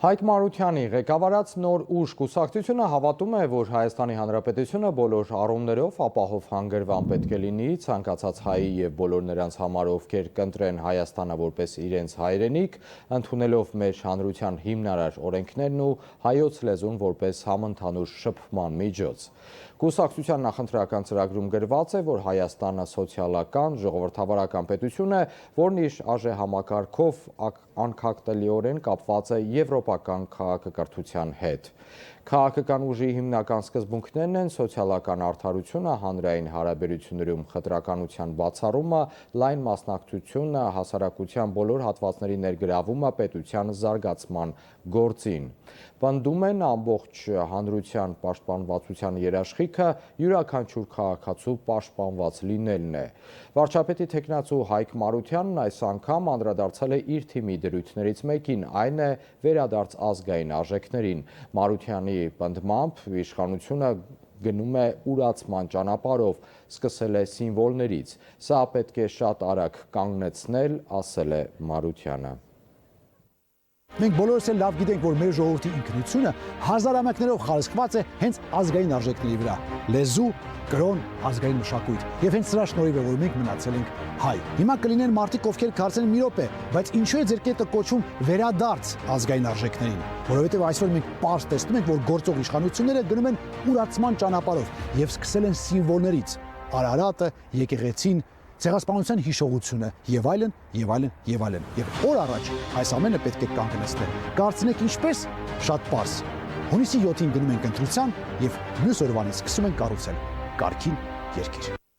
Հայկ Մարությանի ղեկավարած նոր ուժ կուսակցությունը հավատում է, որ Հայաստանի Հանրապետությունը բոլոր առումներով ապահով հանգրվան պետք է լինի ցանկացած հայի եւ բոլոր նրանց համար, ովքեր կընտրեն Հայաստանը որպես իրենց հայրենիք, ընդունելով մեր հանրության հիմնարար օրենքներն ու հայոց լեզուն որպես համընդհանուր շփման միջոց։ Կուսակցության նախընտրական ծրագրում գրված է, որ Հայաստանը սոցիալական, ժողովրդավարական պետություն է, որն իր արժեհամակարգով անքակտելիորեն կապված է եվրոպական քաղաքակրթության հետ։ Քաղաքական ուժի հիմնական սկզբունքներն են սոցիալական արդարությունը, հանրային հարաբերություններում խտրականության բացառումը, լայն մասնակցությունը, հասարակության բոլոր հատվածների ներգրավումը պետության զարգացման գործին։ Պնդում են ամբողջ հանրության պաշտպանվածության երաշխիքը յուրաքանչյուր քաղաքացու պաշտպանված լինելն է։ Վարչապետի թեկնածու Հայկ Մարությանն այս անգամ անդրադարձել է իր թիմի դրույթներից մեկին, այն է վերադարձ ազգային արժեքներին։ Մարությանի պնդմամբ իշխանությունը գնում է ուրացման ճանապարհով, սկսել է սիմվոլներից։ Սա պետք է շատ արագ կանգնեցնել, ասել է Մարությանը։ Մենք բոլորս էլ լավ գիտենք, որ մեր ժողովրդի ինքնությունը հազարամյակներով խարսխված է հենց ազգային արժեքների վրա՝ լեզու, կրոն, ազգային մշակույթ։ Եվ հենց սրա շնորհիվ է, որ մենք մնացել ենք հայ։ Հիմա կլինեն մարդիկ, ովքեր կարծեն մի րոպե, բայց ինչու է ձեր կետը կոչվում վերադարձ ազգային արժեքներին, որովհետև այսօր մենք պարզ տեսնում ենք, որ գործող իշխանությունները գնում են ուրացման ճանապարհով եւ սկսել են սիմվոլներից՝ Արարատը, եկեղեցին, ցեղասպանության հիշողությունը եւ այլն, եւ այլն, եւ այլն։ Եվ օր առաջ այս ամենը պետք է կանգնեցնել։ Կարծնեք ինչպես, շատ պարզ։ Հունիսի 7-ին գնում ենք ընտրության եւ մյուս օրվանից սկսում ենք կառուցել կարգին երկիր։